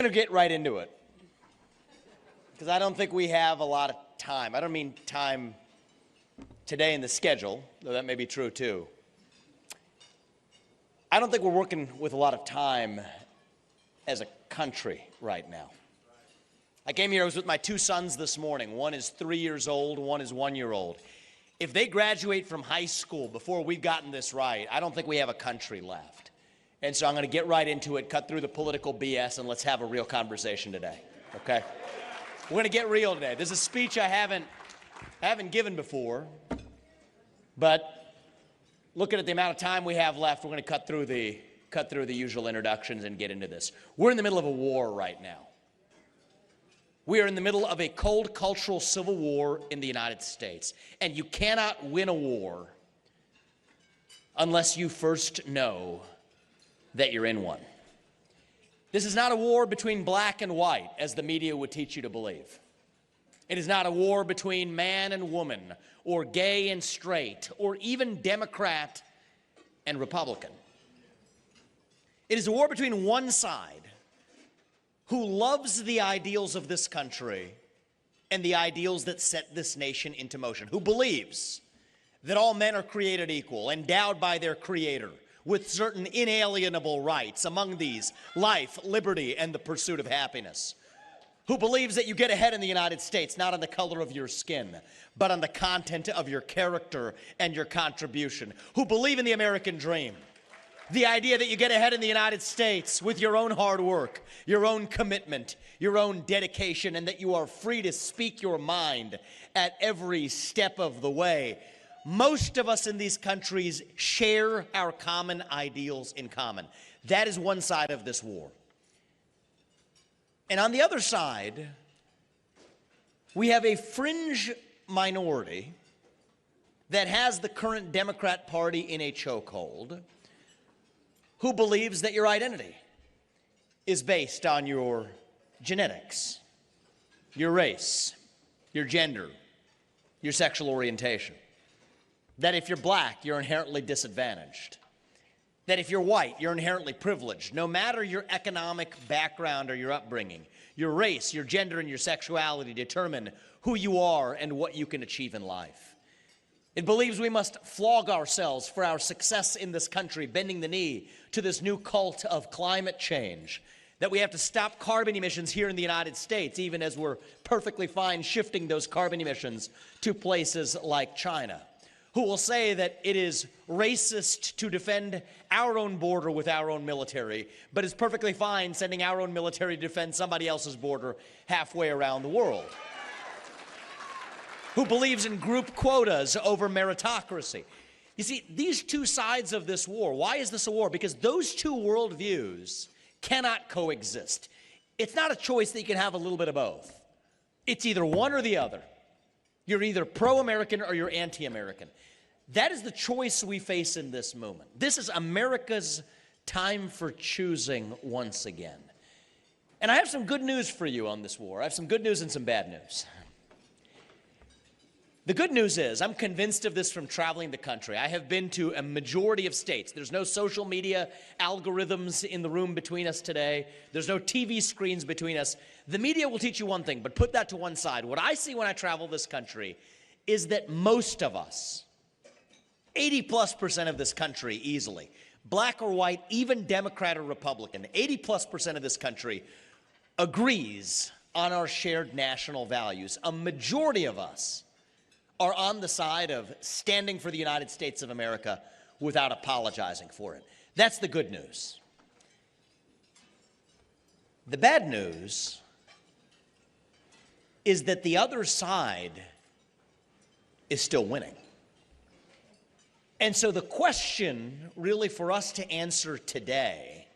I'm going to get right into it because I don't think we have a lot of time. I don't mean time today in the schedule, though that may be true too. I don't think we're working with a lot of time as a country right now. I came here, I was with my two sons this morning. One is 3 years old, one is 1 year old. If they graduate from high school before we've gotten this right, I don't think we have a country left. And so I'm going to get right into it, cut through the political BS, and let's have a real conversation today, okay? We're going to get real today. This is a speech I haven't given before, but looking at the amount of time we have left, we're going to cut through the usual introductions and get into this. We're in the middle of a war right now. We are in the middle of a cold cultural civil war in the United States, and you cannot win a war unless you first know that you're in one. This is not a war between black and white, as the media would teach you to believe. It is not a war between man and woman, or gay and straight, or even Democrat and Republican. It is a war between one side, who loves the ideals of this country and the ideals that set this nation into motion, who believes that all men are created equal, endowed by their Creator, with certain inalienable rights, among these life, liberty, and the pursuit of happiness, who believes that you get ahead in the United States not on the color of your skin, but on the content of your character and your contribution, who believe in the American dream, the idea that you get ahead in the United States with your own hard work, your own commitment, your own dedication, and that you are free to speak your mind at every step of the way. Most of us in these countries share our common ideals in common. That is one side of this war. And on the other side, we have a fringe minority that has the current Democrat Party in a chokehold, who believes that your identity is based on your genetics, your race, your gender, your sexual orientation. That if you're black, you're inherently disadvantaged. That if you're white, you're inherently privileged. No matter your economic background or your upbringing, your race, your gender, and your sexuality determine who you are and what you can achieve in life. It believes we must flog ourselves for our success in this country, bending the knee to this new cult of climate change. That we have to stop carbon emissions here in the United States, even as we're perfectly fine shifting those carbon emissions to places like China. Who will say that it is racist to defend our own border with our own military, but is perfectly fine sending our own military to defend somebody else's border halfway around the world. Who believes in group quotas over meritocracy. You see, these two sides of this war, why is this a war? Because those two worldviews cannot coexist. It's not a choice that you can have a little bit of both. It's either one or the other. You're either pro-American or you're anti-American. That is the choice we face in this moment. This is America's time for choosing once again. And I have some good news for you on this war. I have some good news and some bad news. The good news is, I'm convinced of this from traveling the country. I have been to a majority of states. There's no social media algorithms in the room between us today. There's no TV screens between us. The media will teach you one thing, but put that to one side. What I see when I travel this country is that most of us, 80+% of this country easily, black or white, even Democrat or Republican, 80+% of this country agrees on our shared national values. A majority of us are on the side of standing for the United States of America without apologizing for it. That's the good news. The bad news is that the other side is still winning. And so the question really for us to answer today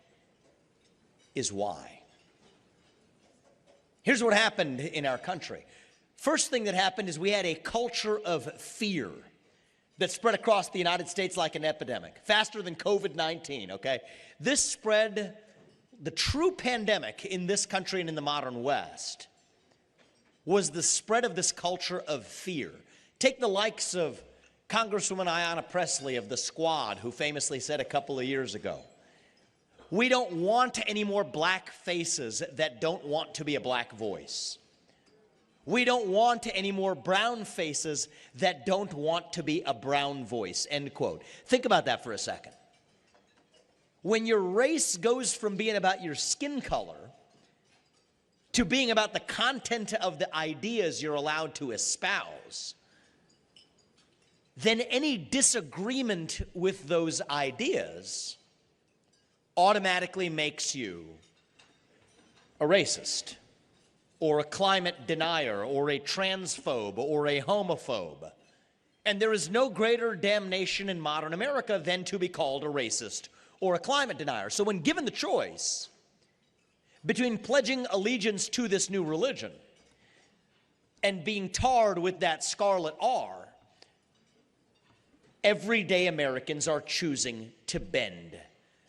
is why? Here's what happened in our country. First thing that happened is we had a culture of fear that spread across the United States like an epidemic, faster than COVID-19, okay? This spread, the true pandemic in this country and in the modern West was the spread of this culture of fear. Take the likes of Congresswoman Ayanna Pressley of the Squad, who famously said a couple of years ago, We don't want any more black faces that don't want to be a black voice. We don't want any more brown faces that don't want to be a brown voice, end quote. Think about that for a second. When your race goes from being about your skin color to being about the content of the ideas you're allowed to espouse, then any disagreement with those ideas automatically makes you a racist, or a climate denier, or a transphobe, or a homophobe. And there is no greater damnation in modern America than to be called a racist or a climate denier. So when given the choice between pledging allegiance to this new religion and being tarred with that scarlet R, everyday Americans are choosing to bend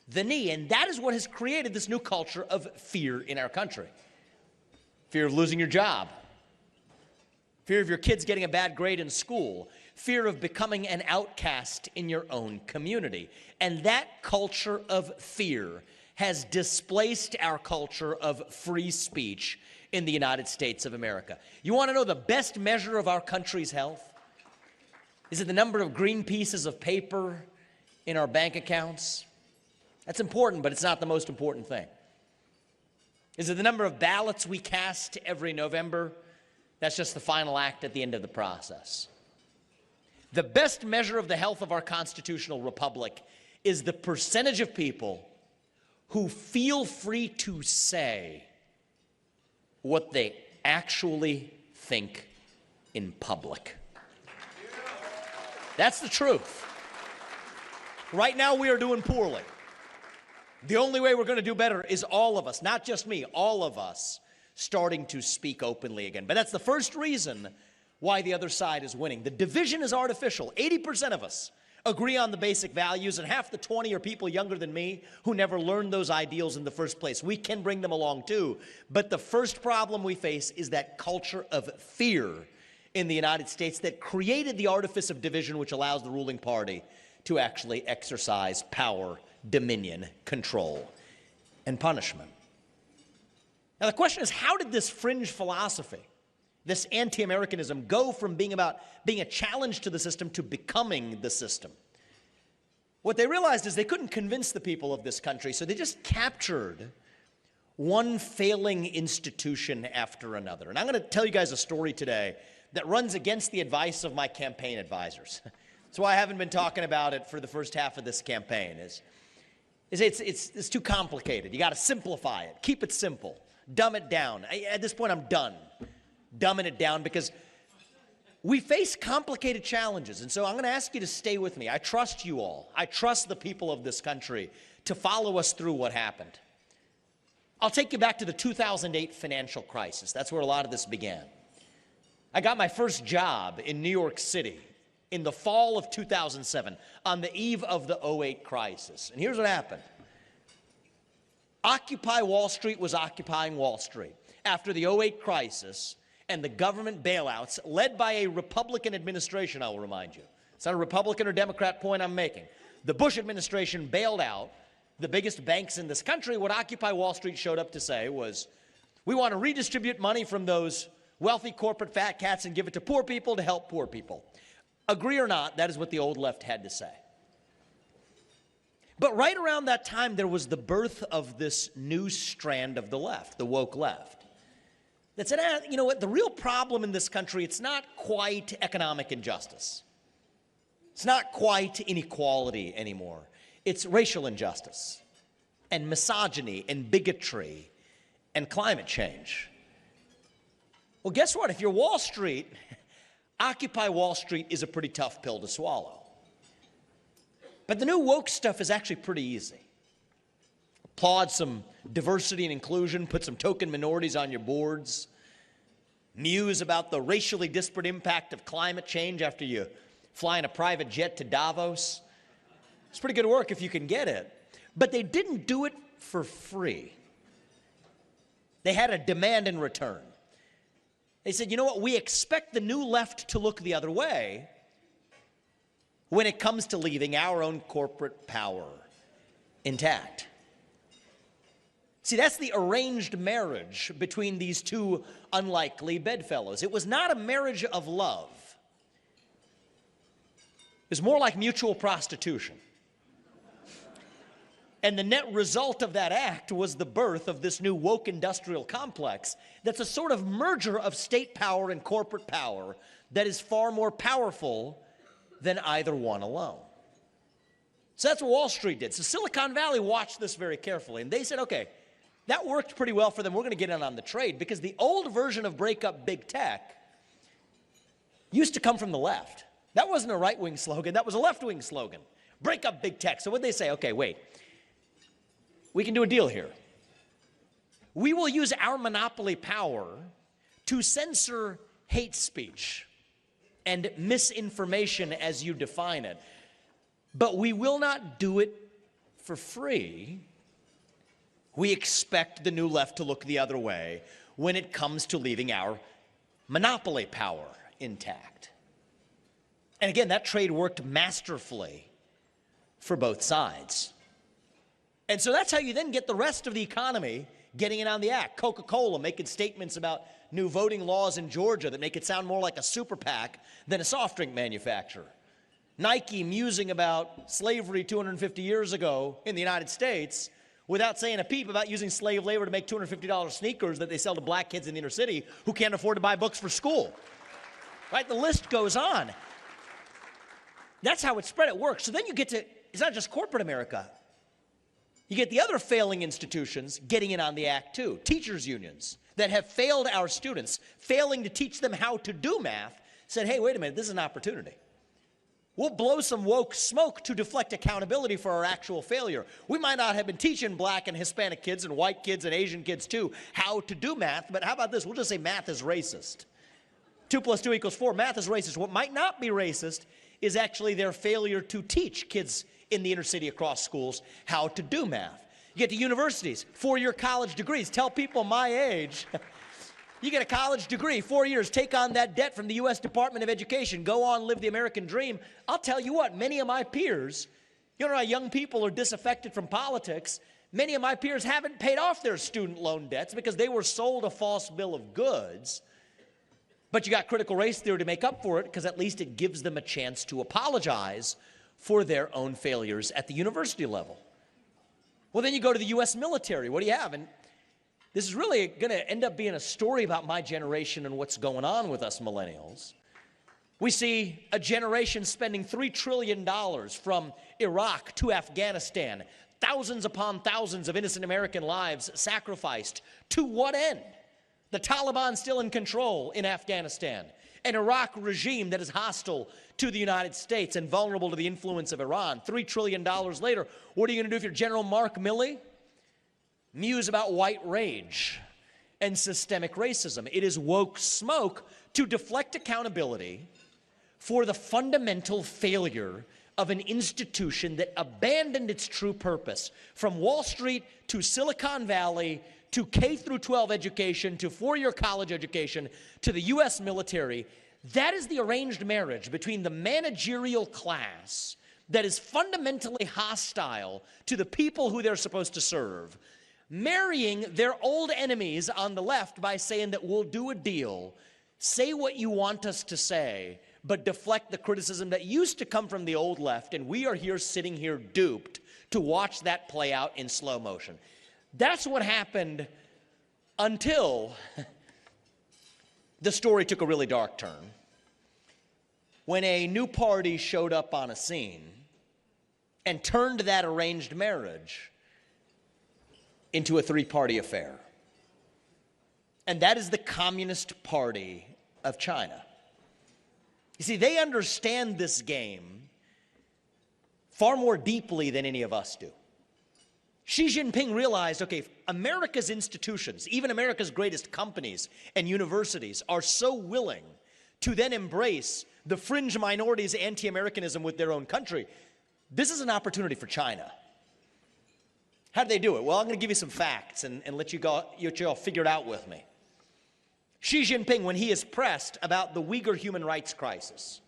the knee. And that is what has created this new culture of fear in our country. Fear of losing your job. Fear of your kids getting a bad grade in school. Fear of becoming an outcast in your own community. And that culture of fear has displaced our culture of free speech in the United States of America. You want to know the best measure of our country's health? Is it the number of green pieces of paper in our bank accounts? That's important, but it's not the most important thing. Is it the number of ballots we cast every November? That's just the final act at the end of the process. The best measure of the health of our constitutional republic is the percentage of people who feel free to say what they actually think in public. That's the truth. Right now we are doing poorly. The only way we're going to do better is all of us, not just me, all of us starting to speak openly again. But that's the first reason why the other side is winning. The division is artificial. 80% of us agree on the basic values, and half the 20 are people younger than me who never learned those ideals in the first place. We can bring them along too. But the first problem we face is that culture of fear in the United States that created the artifice of division, which allows the ruling party to actually exercise power, dominion, control, and punishment. Now the question is, how did this fringe philosophy, this anti-Americanism, go from being about being a challenge to the system to becoming the system? What they realized is they couldn't convince the people of this country, so they just captured one failing institution after another. And I'm going to tell you guys a story today that runs against the advice of my campaign advisors. That's why I haven't been talking about it for the first half of this campaign. It's too complicated. You got to simplify it. Keep it simple. Dumb it down. At this point, I'm done dumbing it down because we face complicated challenges. And so I'm going to ask you to stay with me. I trust you all. I trust the people of this country to follow us through what happened. I'll take you back to the 2008 financial crisis. That's where a lot of this began. I got my first job in New York City in the fall of 2007, on the eve of the 2008 crisis. And here's what happened. Occupy Wall Street was occupying Wall Street after the 2008 crisis and the government bailouts led by a Republican administration, I will remind you. It's not a Republican or Democrat point I'm making. The Bush administration bailed out the biggest banks in this country. What Occupy Wall Street showed up to say was, we want to redistribute money from those wealthy corporate fat cats and give it to poor people to help poor people. Agree or not, that is what the old left had to say. But right around that time, there was the birth of this new strand of the left, the woke left, that said, you know what, the real problem in this country, it's not quite economic injustice. It's not quite inequality anymore. It's racial injustice and misogyny and bigotry and climate change. Well, guess what? If you're Wall Street, Occupy Wall Street is a pretty tough pill to swallow. But the new woke stuff is actually pretty easy. Applaud some diversity and inclusion, put some token minorities on your boards, muse about the racially disparate impact of climate change after you fly in a private jet to Davos. It's pretty good work if you can get it. But they didn't do it for free. They had a demand in return. They said, you know what, we expect the new left to look the other way when it comes to leaving our own corporate power intact. See, that's the arranged marriage between these two unlikely bedfellows. It was not a marriage of love. It was more like mutual prostitution. And the net result of that act was the birth of this new woke industrial complex that's a sort of merger of state power and corporate power that is far more powerful than either one alone. So that's what Wall Street did. So Silicon Valley watched this very carefully, and they said, okay, that worked pretty well for them. We're going to get in on the trade, because the old version of break up big tech used to come from the left. That wasn't a right-wing slogan. That was a left-wing slogan. Break up big tech. So what did they say? Okay, wait. We can do a deal here. We will use our monopoly power to censor hate speech and misinformation as you define it. But we will not do it for free. We expect the new left to look the other way when it comes to leaving our monopoly power intact. And again, that trade worked masterfully for both sides. And so that's how you then get the rest of the economy getting in on the act. Coca-Cola making statements about new voting laws in Georgia that make it sound more like a super PAC than a soft drink manufacturer. Nike musing about slavery 250 years ago in the United States without saying a peep about using slave labor to make $250 sneakers that they sell to black kids in the inner city who can't afford to buy books for school. Right? The list goes on. That's how it spread. It works. So then you get to, it's not just corporate America. You get the other failing institutions getting in on the act too. Teachers' unions that have failed our students, failing to teach them how to do math, said, hey, wait a minute, this is an opportunity. We'll blow some woke smoke to deflect accountability for our actual failure. We might not have been teaching black and Hispanic kids and white kids and Asian kids too how to do math, but how about this? We'll just say math is racist. 2 + 2 = 4. Math is racist. What might not be racist is actually their failure to teach kids in the inner city across schools how to do math. You get to universities, 4-year college degrees. Tell people my age, you get a college degree, 4 years, take on that debt from the U.S. Department of Education, go on, live the American dream. I'll tell you what, many of my peers, you know how young people are disaffected from politics, many of my peers haven't paid off their student loan debts because they were sold a false bill of goods. But you got critical race theory to make up for it, because at least it gives them a chance to apologize for their own failures at the university level. Well, then you go to the U.S. military. What do you have? And this is really going to end up being a story about my generation and what's going on with us millennials. We see a generation spending $3 trillion from Iraq to Afghanistan, thousands upon thousands of innocent American lives sacrificed. To what end? The Taliban still in control in Afghanistan. An Iraq regime that is hostile to the United States and vulnerable to the influence of Iran. $3 trillion later, what are you going to do if you're General Mark Milley? Muse about white rage and systemic racism. It is woke smoke to deflect accountability for the fundamental failure of an institution that abandoned its true purpose. From Wall Street to Silicon Valley to K-12 education to 4-year college education to the U.S. military, that is the arranged marriage between the managerial class that is fundamentally hostile to the people who they're supposed to serve, marrying their old enemies on the left by saying that we'll do a deal, say what you want us to say, but deflect the criticism that used to come from the old left, and we are here sitting here duped to watch that play out in slow motion. That's what happened until the story took a really dark turn, when a new party showed up on a scene and turned that arranged marriage into a 3-party affair. And that is the Communist Party of China. You see, they understand this game far more deeply than any of us do. Xi Jinping realized, okay, America's institutions, even America's greatest companies and universities, are so willing to then embrace the fringe minorities' anti-Americanism with their own country. This is an opportunity for China. How do they do it? Well, I'm going to give you some facts and let you all figure it out with me. Xi Jinping, when he is pressed about the Uyghur human rights crisis,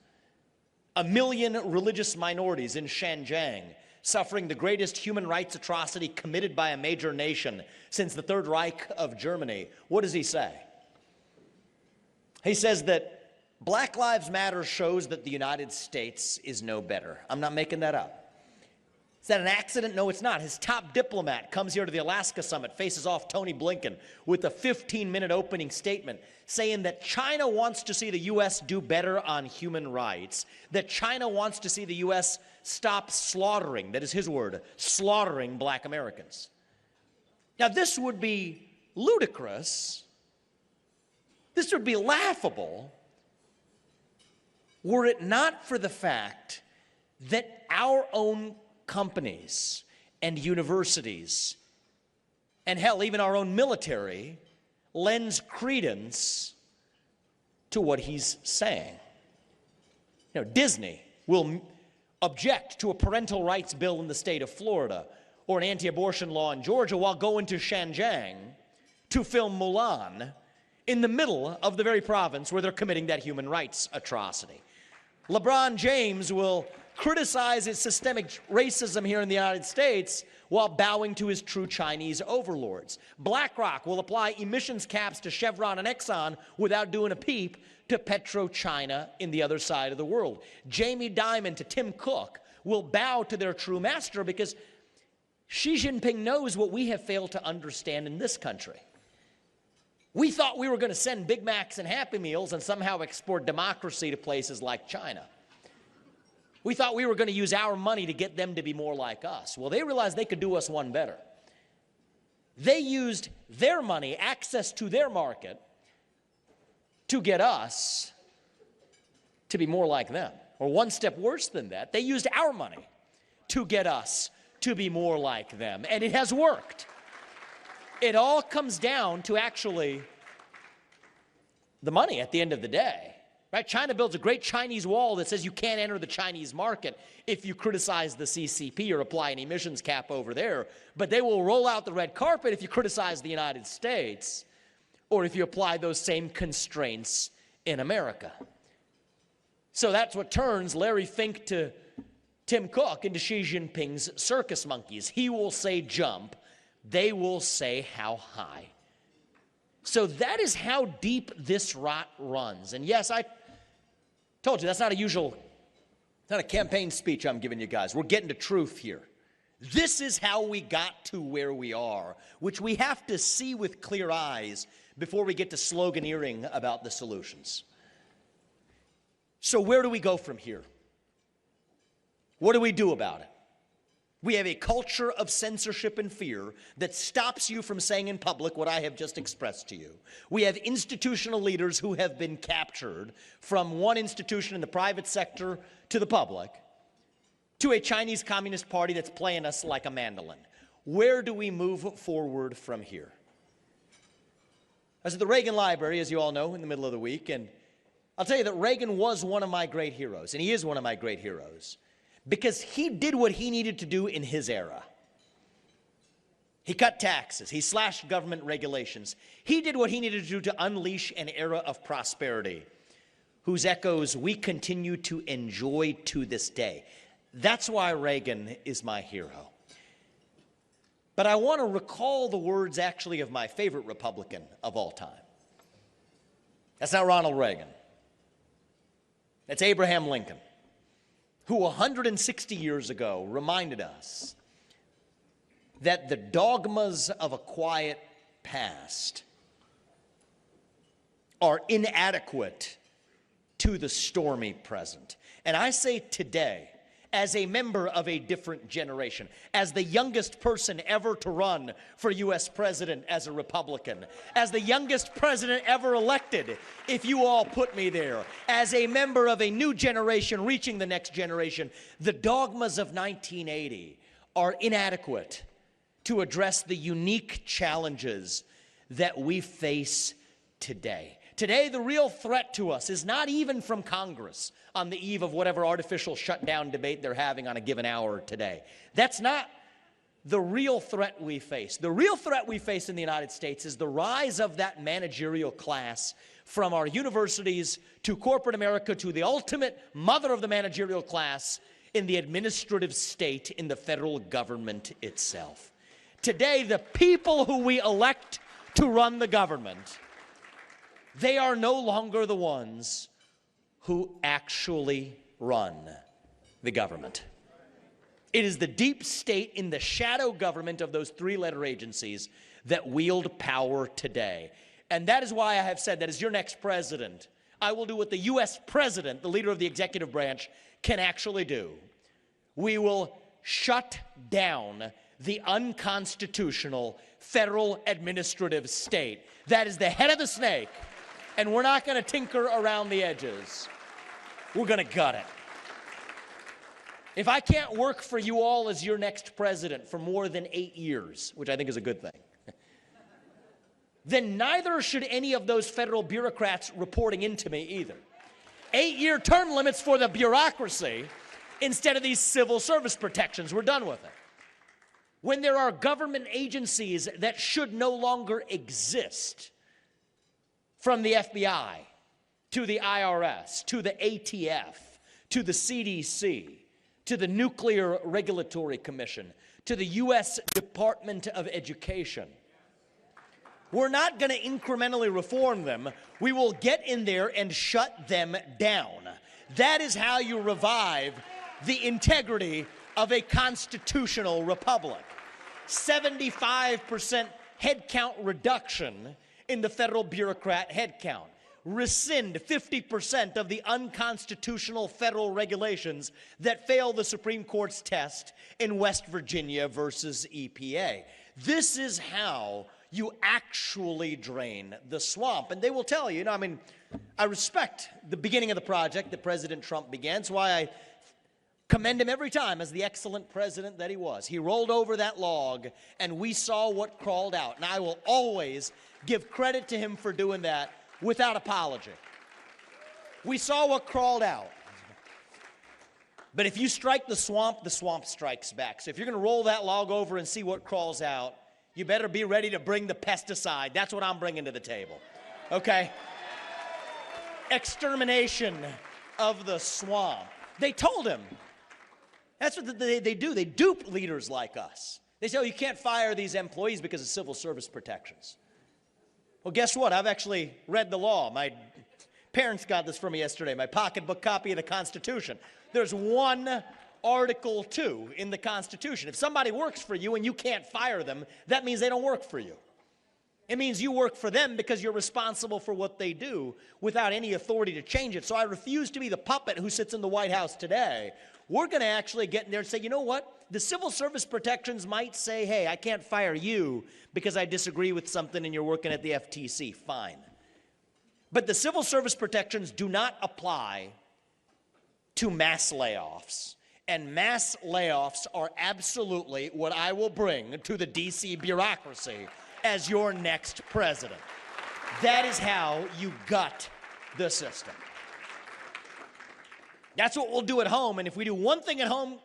1 million religious minorities in Xinjiang suffering the greatest human rights atrocity committed by a major nation since the Third Reich of Germany, what does he say? He says that Black Lives Matter shows that the United States is no better. I'm not making that up. Is that an accident? No, it's not. His top diplomat comes here to the Alaska summit, faces off Tony Blinken with a 15-minute opening statement saying that China wants to see the U.S. do better on human rights, that China wants to see the U.S. stop slaughtering, that is his word, slaughtering black Americans. Now, this would be ludicrous. This would be laughable were it not for the fact that our own companies and universities, and hell, even our own military, lends credence to what he's saying. You know, Disney will object to a parental rights bill in the state of Florida or an anti-abortion law in Georgia while going to Xinjiang to film Mulan in the middle of the very province where they're committing that human rights atrocity. LeBron James will criticize his systemic racism here in the United States while bowing to his true Chinese overlords. BlackRock will apply emissions caps to Chevron and Exxon without doing a peep to PetroChina in the other side of the world. Jamie Dimon to Tim Cook will bow to their true master because Xi Jinping knows what we have failed to understand in this country. We thought we were going to send Big Macs and Happy Meals and somehow export democracy to places like China. We thought we were going to use our money to get them to be more like us. Well, they realized they could do us one better. They used their money, access to their market, to get us to be more like them. Or one step worse than that, they used our money to get us to be more like them. And it has worked. It all comes down to actually the money at the end of the day. Right? China builds a great Chinese wall that says you can't enter the Chinese market if you criticize the CCP or apply an emissions cap over there. But they will roll out the red carpet if you criticize the United States or if you apply those same constraints in America. So that's what turns Larry Fink to Tim Cook into Xi Jinping's circus monkeys. He will say jump. They will say how high. So that is how deep this rot runs. And yes, I told you, that's not a usual, not a campaign speech I'm giving you guys. We're getting to truth here. This is how we got to where we are, which we have to see with clear eyes before we get to sloganeering about the solutions. So where do we go from here? What do we do about it? We have a culture of censorship and fear that stops you from saying in public what I have just expressed to you. We have institutional leaders who have been captured from one institution in the private sector to the public, to a Chinese Communist Party that's playing us like a mandolin. Where do we move forward from here? I was at the Reagan Library, as you all know, in the middle of the week, and I'll tell you that Reagan was one of my great heroes, and he is one of my great heroes, because he did what he needed to do in his era. He cut taxes. He slashed government regulations. He did what he needed to do to unleash an era of prosperity, whose echoes we continue to enjoy to this day. That's why Reagan is my hero. But I want to recall the words, actually, of my favorite Republican of all time. That's not Ronald Reagan. That's Abraham Lincoln, who 160 years ago reminded us that the dogmas of a quiet past are inadequate to the stormy present. And I say today, as a member of a different generation, as the youngest person ever to run for U.S. president as a Republican, as the youngest president ever elected, if you all put me there, as a member of a new generation reaching the next generation, the dogmas of 1980 are inadequate to address the unique challenges that we face today. Today, the real threat to us is not even from Congress on the eve of whatever artificial shutdown debate they're having on a given hour today. That's not the real threat we face. The real threat we face in the United States is the rise of that managerial class from our universities to corporate America to the ultimate mother of the managerial class in the administrative state in the federal government itself. Today, the people who we elect to run the government, they are no longer the ones who actually run the government. It is the deep state in the shadow government of those three-letter agencies that wield power today. And that is why I have said that as your next president, I will do what the U.S. president, the leader of the executive branch, can actually do. We will shut down the unconstitutional federal administrative state. That is the head of the snake, and we're not going to tinker around the edges. We're going to gut it. If I can't work for you all as your next president for more than 8 years, which I think is a good thing, then neither should any of those federal bureaucrats reporting into me either. 8-year term limits for the bureaucracy instead of these civil service protections. We're done with it. When there are government agencies that should no longer exist, from the FBI to the IRS to the ATF to the CDC to the Nuclear Regulatory Commission to the U.S. Department of Education, we're not going to incrementally reform them. We will get in there and shut them down. That is how you revive the integrity of a constitutional republic. 75% headcount reduction in the federal bureaucrat headcount. Rescind 50% of the unconstitutional federal regulations that fail the Supreme Court's test in West Virginia versus EPA. This is how you actually drain the swamp. And they will tell you, I respect the beginning of the project that President Trump began. That's why I commend him every time as the excellent president that he was. He rolled over that log, and we saw what crawled out. And I will always give credit to him for doing that without apology. We saw what crawled out. But if you strike the swamp strikes back. So if you're going to roll that log over and see what crawls out, you better be ready to bring the pesticide. That's what I'm bringing to the table. Okay? Extermination of the swamp. They told him. That's what they do. They dupe leaders like us. They say, oh, you can't fire these employees because of civil service protections. Well, guess what? I've actually read the law. My parents got this from me yesterday, my pocketbook copy of the Constitution. There's one Article 2 in the Constitution. If somebody works for you and you can't fire them, that means they don't work for you. It means you work for them because you're responsible for what they do without any authority to change it. So I refuse to be the puppet who sits in the White House today. We're going to actually get in there and say, you know what? The civil service protections might say, hey, I can't fire you because I disagree with something and you're working at the FTC. Fine. But the civil service protections do not apply to mass layoffs. And mass layoffs are absolutely what I will bring to the D.C. bureaucracy as your next president. That is how you gut the system. That's what we'll do at home. And if we do one thing at home,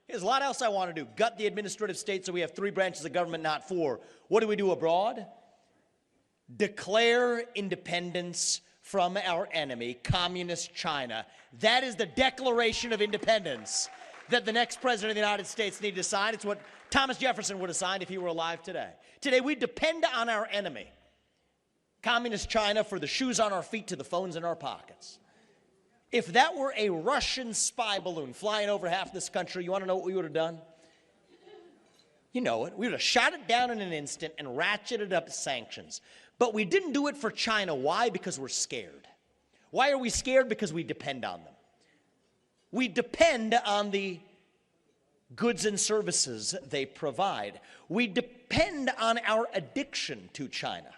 there's a lot else I want to do. Gut the administrative state so we have 3 branches of government, not 4. What do we do abroad? Declare independence from our enemy, Communist China. That is the Declaration of Independence that the next president of the United States needed to sign. It's what Thomas Jefferson would have signed if he were alive today. Today, we depend on our enemy, Communist China, for the shoes on our feet to the phones in our pockets. If that were a Russian spy balloon flying over half this country, you want to know what we would have done? You know it. We would have shot it down in an instant and ratcheted up sanctions. But we didn't do it for China. Why? Because we're scared. Why are we scared? Because we depend on them. We depend on the goods and services they provide. We depend on our addiction to China.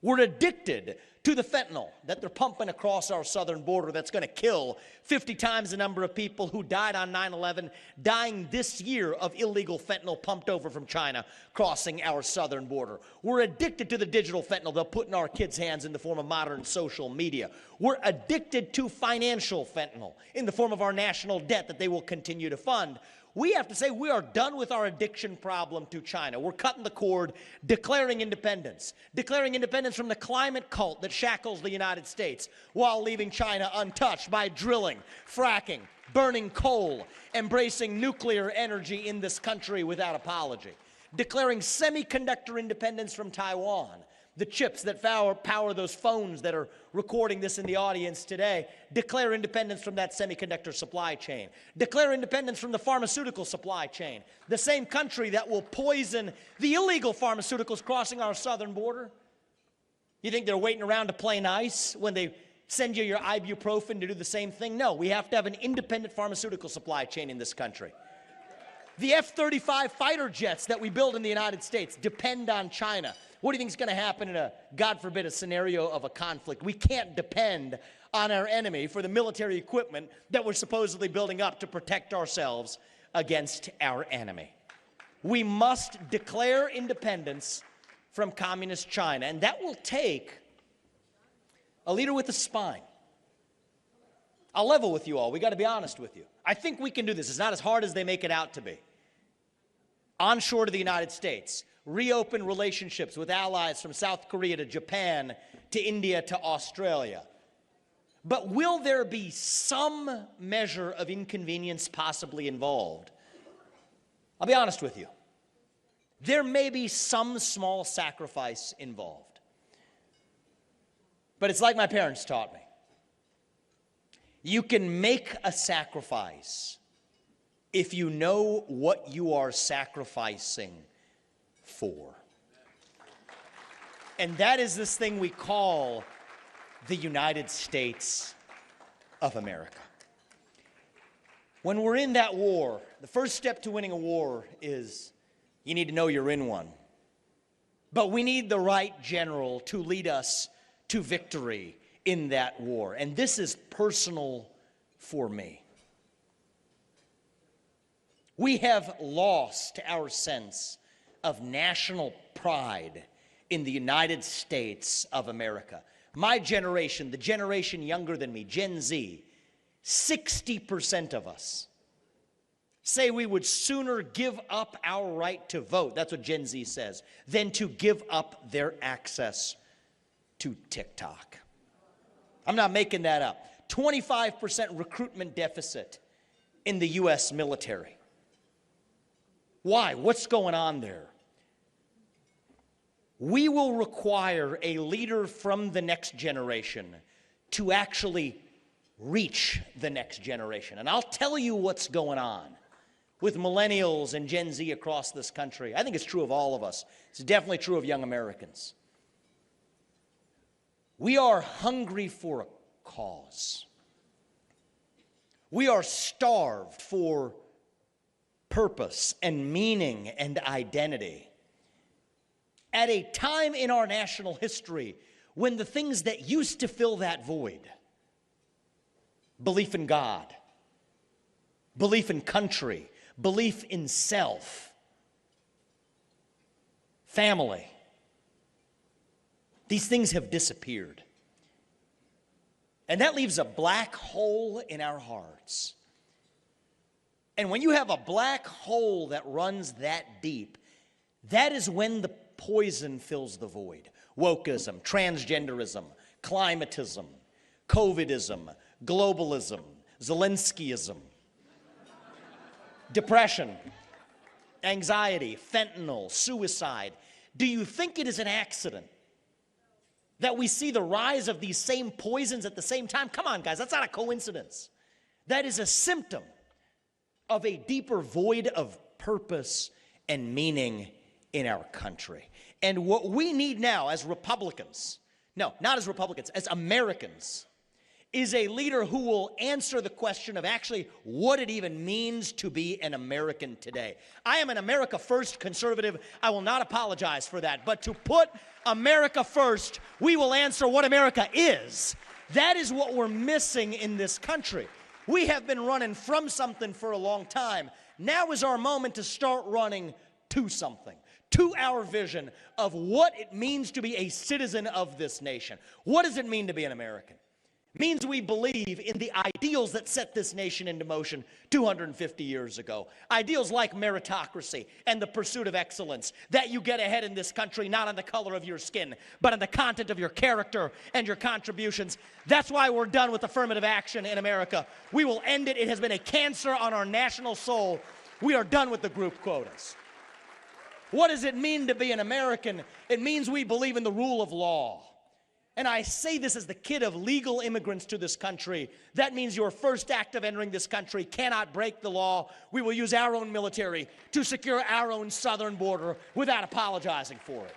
We're addicted to the fentanyl that they're pumping across our southern border that's going to kill 50 times the number of people who died on 9/11, dying this year of illegal fentanyl pumped over from China crossing our southern border. We're addicted to the digital fentanyl they'll put in our kids' hands in the form of modern social media. We're addicted to financial fentanyl in the form of our national debt that they will continue to fund. We have to say we are done with our addiction problem to China. We're cutting the cord, declaring independence from the climate cult that shackles the United States while leaving China untouched by drilling, fracking, burning coal, embracing nuclear energy in this country without apology. Declaring semiconductor independence from Taiwan. The chips that power those phones that are recording this in the audience today, declare independence from that semiconductor supply chain. Declare independence from the pharmaceutical supply chain. The same country that will poison the illegal pharmaceuticals crossing our southern border. You think they're waiting around to play nice when they send you your ibuprofen to do the same thing? No, we have to have an independent pharmaceutical supply chain in this country. The F-35 fighter jets that we build in the United States depend on China. What do you think is going to happen in a, God forbid, a scenario of a conflict? We can't depend on our enemy for the military equipment that we're supposedly building up to protect ourselves against our enemy. We must declare independence from communist China, and that will take a leader with a spine. I'll level with you all. We got to be honest with you. I think we can do this. It's not as hard as they make it out to be. Onshore to the United States, reopen relationships with allies from South Korea to Japan to India to Australia. But will there be some measure of inconvenience possibly involved? I'll be honest with you. There may be some small sacrifice involved. But it's like my parents taught me. You can make a sacrifice if you know what you are sacrificing for. And that is this thing we call the United States of America. When we're in that war, the first step to winning a war is you need to know you're in one. But we need the right general to lead us to victory in that war. And this is personal for me. We have lost our sense of national pride in the United States of America. My generation, the generation younger than me, Gen Z, 60% of us say we would sooner give up our right to vote, that's what Gen Z says, than to give up their access to TikTok. I'm not making that up. 25% recruitment deficit in the U.S. military. Why? What's going on there? We will require a leader from the next generation to actually reach the next generation. And I'll tell you what's going on with millennials and Gen Z across this country. I think it's true of all of us. It's definitely true of young Americans. We are hungry for a cause. We are starved for purpose and meaning and identity. At a time in our national history when the things that used to fill that void, belief in God, belief in country, belief in self, family, these things have disappeared. And that leaves a black hole in our hearts. And when you have a black hole that runs that deep, that is when the poison fills the void. Wokeism, transgenderism, climatism, COVIDism, globalism, Zelenskyism, depression, anxiety, fentanyl, suicide. Do you think it is an accident that we see the rise of these same poisons at the same time? Come on, guys, that's not a coincidence. That is a symptom of a deeper void of purpose and meaning in our country. And what we need now as Republicans, no, not as Republicans, as Americans, is a leader who will answer the question of actually what it even means to be an American today. I am an America First conservative. I will not apologize for that. But to put America first, we will answer what America is. That is what we're missing in this country. We have been running from something for a long time. Now is our moment to start running to something, to our vision of what it means to be a citizen of this nation. What does it mean to be an American? Means we believe in the ideals that set this nation into motion 250 years ago. Ideals like meritocracy and the pursuit of excellence, that you get ahead in this country not on the color of your skin, but on the content of your character and your contributions. That's why we're done with affirmative action in America. We will end it. It has been a cancer on our national soul. We are done with the group quotas. What does it mean to be an American? It means we believe in the rule of law. And I say this as the kid of legal immigrants to this country. That means your first act of entering this country cannot break the law. We will use our own military to secure our own southern border without apologizing for it.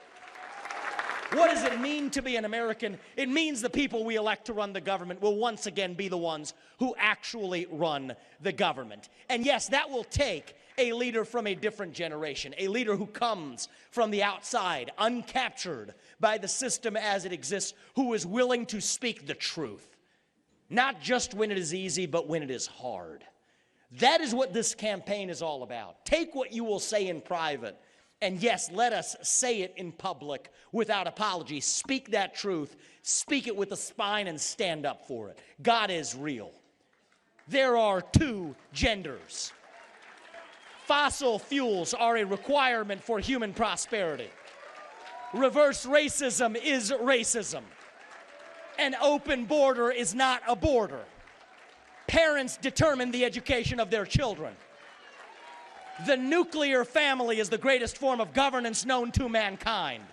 What does it mean to be an American? It means the people we elect to run the government will once again be the ones who actually run the government. And yes, that will take a leader from a different generation, a leader who comes from the outside, uncaptured by the system as it exists, who is willing to speak the truth, not just when it is easy, but when it is hard. That is what this campaign is all about. Take what you will say in private, and yes, let us say it in public without apology. Speak that truth, speak it with a spine, and stand up for it. God is real. There are two genders. Fossil fuels are a requirement for human prosperity. Reverse racism is racism. An open border is not a border. Parents determine the education of their children. The nuclear family is the greatest form of governance known to mankind.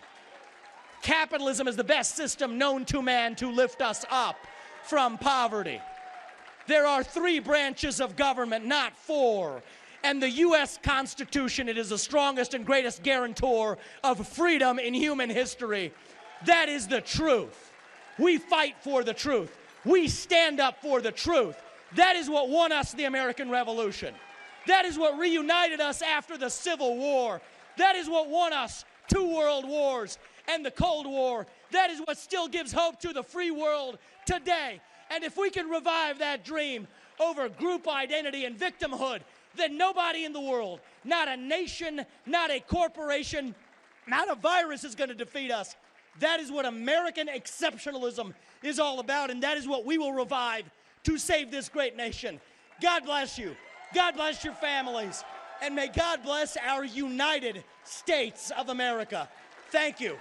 Capitalism is the best system known to man to lift us up from poverty. There are 3 branches of government, not 4. And the U.S. Constitution, it is the strongest and greatest guarantor of freedom in human history. That is the truth. We fight for the truth. We stand up for the truth. That is what won us the American Revolution. That is what reunited us after the Civil War. That is what won us 2 world wars and the Cold War. That is what still gives hope to the free world today. And if we can revive that dream over group identity and victimhood, then nobody in the world, not a nation, not a corporation, not a virus is going to defeat us. That is what American exceptionalism is all about, and that is what we will revive to save this great nation. God bless you. God bless your families. And may God bless our United States of America. Thank you.